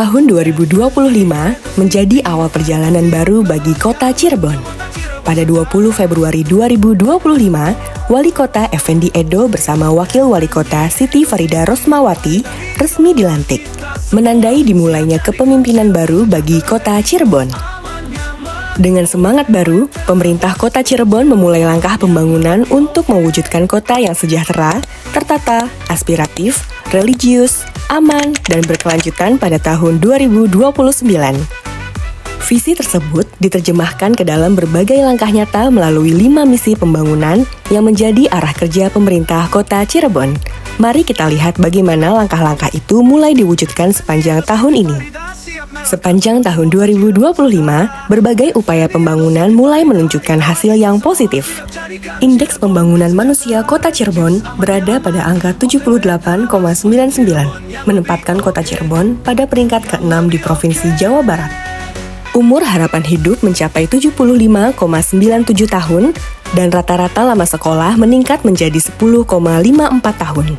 Tahun 2025 menjadi awal perjalanan baru bagi kota Cirebon. Pada 20 Februari 2025, Wali Kota Effendi Edo bersama Wakil Wali Kota Siti Farida Rosmawati resmi dilantik, menandai dimulainya kepemimpinan baru bagi kota Cirebon. Dengan semangat baru, pemerintah kota Cirebon memulai langkah pembangunan untuk mewujudkan kota yang sejahtera, tertata, aspiratif, religius, aman, dan berkelanjutan pada tahun 2029. Visi tersebut diterjemahkan ke dalam berbagai langkah nyata melalui 5 misi pembangunan yang menjadi arah kerja pemerintah kota Cirebon. Mari kita lihat bagaimana langkah-langkah itu mulai diwujudkan sepanjang tahun ini. Sepanjang tahun 2025, berbagai upaya pembangunan mulai menunjukkan hasil yang positif. Indeks pembangunan manusia kota Cirebon berada pada angka 78,99, menempatkan kota Cirebon pada peringkat ke-6 di Provinsi Jawa Barat. Umur harapan hidup mencapai 75,97 tahun, dan rata-rata lama sekolah meningkat menjadi 10,54 tahun.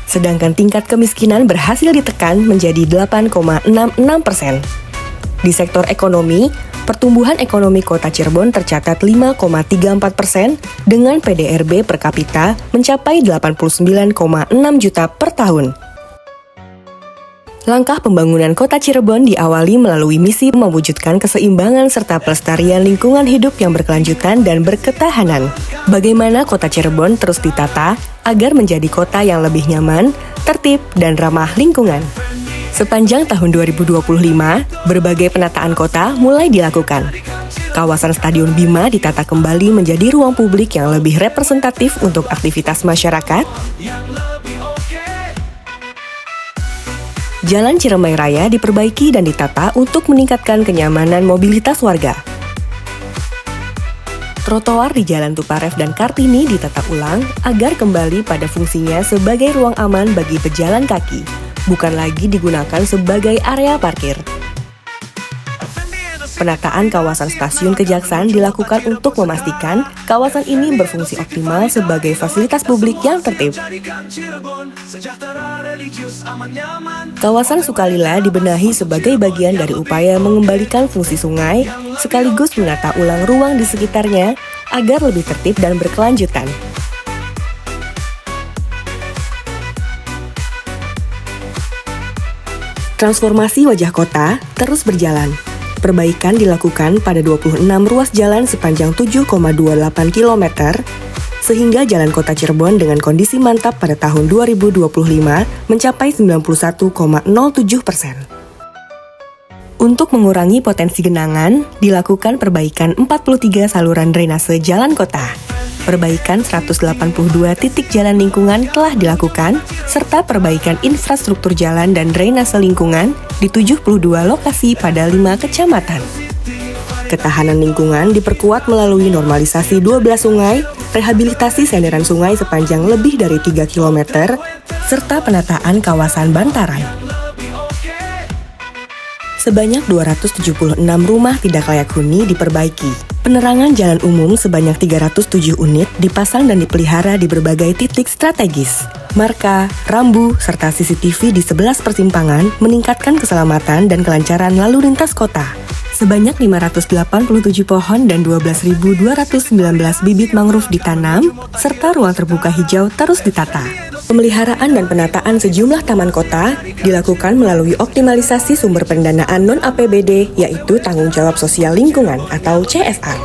Sedangkan tingkat kemiskinan berhasil ditekan menjadi 8,66%. Di sektor ekonomi, pertumbuhan ekonomi kota Cirebon tercatat 5,34% dengan PDRB per kapita mencapai 89,6 juta per tahun. Langkah pembangunan kota Cirebon diawali melalui misi mewujudkan keseimbangan serta pelestarian lingkungan hidup yang berkelanjutan dan berketahanan. Bagaimana kota Cirebon terus ditata agar menjadi kota yang lebih nyaman, tertib, dan ramah lingkungan. Sepanjang tahun 2025, berbagai penataan kota mulai dilakukan. Kawasan Stadion Bima ditata kembali menjadi ruang publik yang lebih representatif untuk aktivitas masyarakat. Jalan Ciremai Raya diperbaiki dan ditata untuk meningkatkan kenyamanan mobilitas warga. Trotoar di Jalan Tuparef dan Kartini ditata ulang agar kembali pada fungsinya sebagai ruang aman bagi pejalan kaki, bukan lagi digunakan sebagai area parkir. Penataan kawasan Stasiun Kejaksaan dilakukan untuk memastikan kawasan ini berfungsi optimal sebagai fasilitas publik yang tertib. Kawasan Sukalila dibenahi sebagai bagian dari upaya mengembalikan fungsi sungai, sekaligus menata ulang ruang di sekitarnya agar lebih tertib dan berkelanjutan. Transformasi wajah kota terus berjalan. Perbaikan dilakukan pada 26 ruas jalan sepanjang 7,28 km, sehingga jalan kota Cirebon dengan kondisi mantap pada tahun 2025 mencapai 91,07%. Untuk mengurangi potensi genangan, dilakukan perbaikan 43 saluran drainase jalan kota. Perbaikan 182 titik jalan lingkungan telah dilakukan, serta perbaikan infrastruktur jalan dan drainase lingkungan di 72 lokasi pada 5 kecamatan. Ketahanan lingkungan diperkuat melalui normalisasi 12 sungai, rehabilitasi senderan sungai sepanjang lebih dari 3 km, serta penataan kawasan bantaran. Sebanyak 276 rumah tidak layak huni diperbaiki. Penerangan jalan umum sebanyak 307 unit dipasang dan dipelihara di berbagai titik strategis. Marka, rambu, serta CCTV di 11 persimpangan meningkatkan keselamatan dan kelancaran lalu lintas kota. Sebanyak 587 pohon dan 12.219 bibit mangrove ditanam, serta ruang terbuka hijau terus ditata. Pemeliharaan dan penataan sejumlah taman kota dilakukan melalui optimalisasi sumber pendanaan non-APBD, yaitu Tanggung Jawab Sosial Lingkungan atau CSR.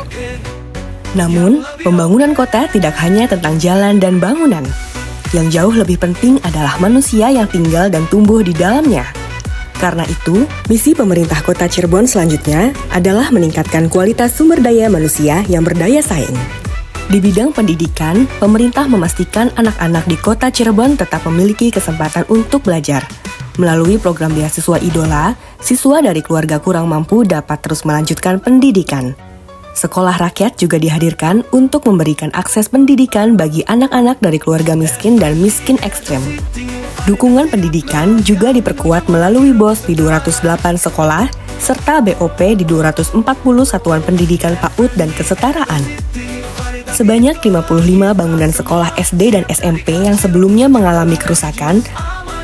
Namun, pembangunan kota tidak hanya tentang jalan dan bangunan. Yang jauh lebih penting adalah manusia yang tinggal dan tumbuh di dalamnya. Karena itu, misi pemerintah kota Cirebon selanjutnya adalah meningkatkan kualitas sumber daya manusia yang berdaya saing. Di bidang pendidikan, pemerintah memastikan anak-anak di kota Cirebon tetap memiliki kesempatan untuk belajar. Melalui program beasiswa Idola, siswa dari keluarga kurang mampu dapat terus melanjutkan pendidikan. Sekolah rakyat juga dihadirkan untuk memberikan akses pendidikan bagi anak-anak dari keluarga miskin dan miskin ekstrem. Dukungan pendidikan juga diperkuat melalui BOS di 208 sekolah, serta BOP di 240 satuan pendidikan PAUD dan kesetaraan. Sebanyak 55 bangunan sekolah SD dan SMP yang sebelumnya mengalami kerusakan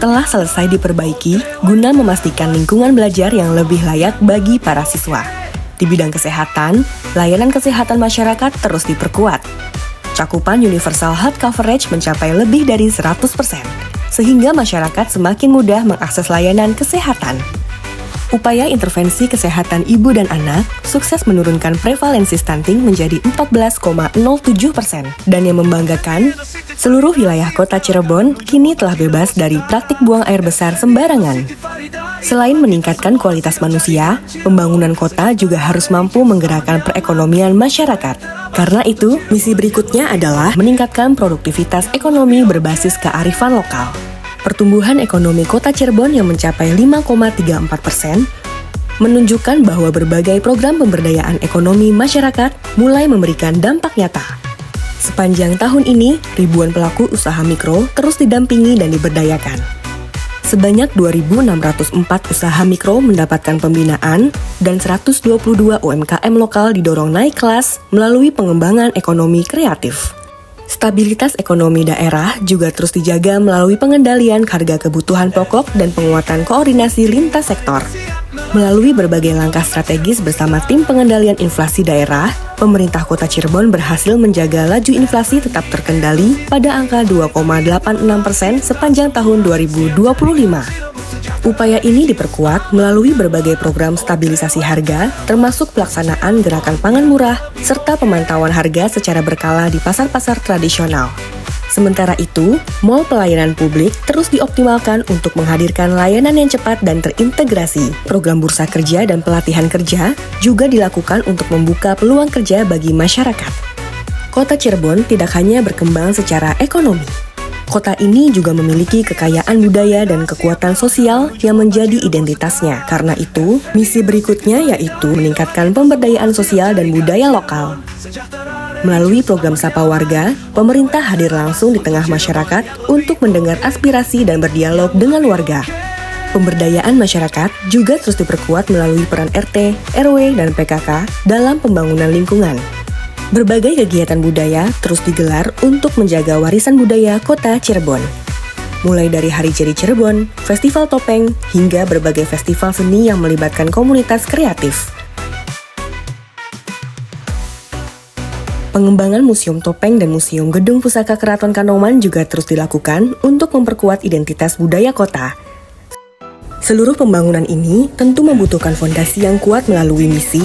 telah selesai diperbaiki guna memastikan lingkungan belajar yang lebih layak bagi para siswa. Di bidang kesehatan, layanan kesehatan masyarakat terus diperkuat. Cakupan universal health coverage mencapai lebih dari 100%, sehingga masyarakat semakin mudah mengakses layanan kesehatan. Upaya intervensi kesehatan ibu dan anak sukses menurunkan prevalensi stunting menjadi 14,07%. Dan yang membanggakan, seluruh wilayah kota Cirebon kini telah bebas dari praktik buang air besar sembarangan. Selain meningkatkan kualitas manusia, pembangunan kota juga harus mampu menggerakkan perekonomian masyarakat. Karena itu, misi berikutnya adalah meningkatkan produktivitas ekonomi berbasis kearifan lokal. Pertumbuhan ekonomi kota Cirebon yang mencapai 5,34% menunjukkan bahwa berbagai program pemberdayaan ekonomi masyarakat mulai memberikan dampak nyata. Sepanjang tahun ini, ribuan pelaku usaha mikro terus didampingi dan diberdayakan. Sebanyak 2.604 usaha mikro mendapatkan pembinaan dan 122 UMKM lokal didorong naik kelas melalui pengembangan ekonomi kreatif. Stabilitas ekonomi daerah juga terus dijaga melalui pengendalian harga kebutuhan pokok dan penguatan koordinasi lintas sektor. Melalui berbagai langkah strategis bersama tim pengendalian inflasi daerah, pemerintah kota Cirebon berhasil menjaga laju inflasi tetap terkendali pada angka 2,86% sepanjang tahun 2025. Upaya ini diperkuat melalui berbagai program stabilisasi harga, termasuk pelaksanaan gerakan pangan murah, serta pemantauan harga secara berkala di pasar-pasar tradisional. Sementara itu, mall pelayanan publik terus dioptimalkan untuk menghadirkan layanan yang cepat dan terintegrasi. Program bursa kerja dan pelatihan kerja juga dilakukan untuk membuka peluang kerja bagi masyarakat. Kota Cirebon tidak hanya berkembang secara ekonomi. Kota ini juga memiliki kekayaan budaya dan kekuatan sosial yang menjadi identitasnya. Karena itu, misi berikutnya yaitu meningkatkan pemberdayaan sosial dan budaya lokal. Melalui program Sapa Warga, pemerintah hadir langsung di tengah masyarakat untuk mendengar aspirasi dan berdialog dengan warga. Pemberdayaan masyarakat juga terus diperkuat melalui peran RT, RW, dan PKK dalam pembangunan lingkungan. Berbagai kegiatan budaya terus digelar untuk menjaga warisan budaya kota Cirebon. Mulai dari Hari Jadi Cirebon, Festival Topeng, hingga berbagai festival seni yang melibatkan komunitas kreatif. Pengembangan Museum Topeng dan Museum Gedung Pusaka Keraton Kanoman juga terus dilakukan untuk memperkuat identitas budaya kota. Seluruh pembangunan ini tentu membutuhkan fondasi yang kuat melalui misi,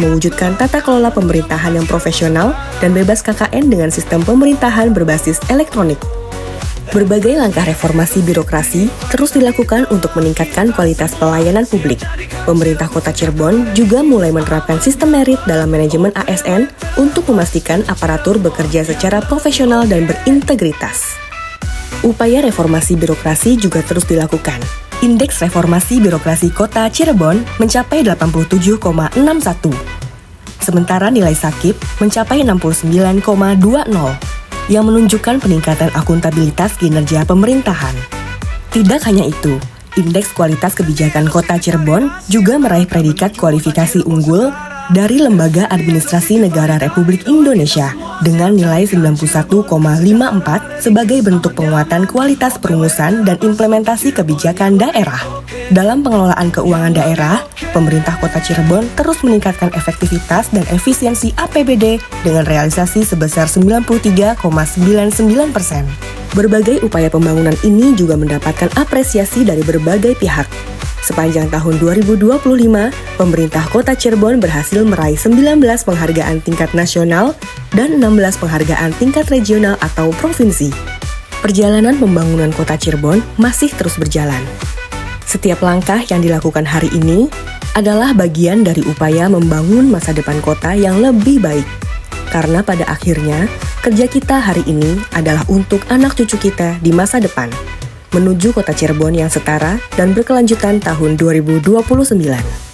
mewujudkan tata kelola pemerintahan yang profesional dan bebas KKN dengan sistem pemerintahan berbasis elektronik. Berbagai langkah reformasi birokrasi terus dilakukan untuk meningkatkan kualitas pelayanan publik. Pemerintah Kota Cirebon juga mulai menerapkan sistem merit dalam manajemen ASN untuk memastikan aparatur bekerja secara profesional dan berintegritas. Upaya reformasi birokrasi juga terus dilakukan. Indeks reformasi birokrasi kota Cirebon mencapai 87,61. Sementara nilai sakit mencapai 69,20 yang menunjukkan peningkatan akuntabilitas kinerja pemerintahan. Tidak hanya itu, indeks kualitas kebijakan kota Cirebon juga meraih predikat kualifikasi unggul dari Lembaga Administrasi Negara Republik Indonesia dengan nilai 91,54 sebagai bentuk penguatan kualitas perumusan dan implementasi kebijakan daerah. Dalam pengelolaan keuangan daerah, pemerintah kota Cirebon terus meningkatkan efektivitas dan efisiensi APBD dengan realisasi sebesar 93,99%. Berbagai upaya pembangunan ini juga mendapatkan apresiasi dari berbagai pihak. Sepanjang tahun 2025, pemerintah kota Cirebon berhasil meraih 19 penghargaan tingkat nasional dan 16 penghargaan tingkat regional atau provinsi. Perjalanan pembangunan kota Cirebon masih terus berjalan. Setiap langkah yang dilakukan hari ini adalah bagian dari upaya membangun masa depan kota yang lebih baik. Karena pada akhirnya, kerja kita hari ini adalah untuk anak cucu kita di masa depan, menuju kota Cirebon yang setara dan berkelanjutan tahun 2029.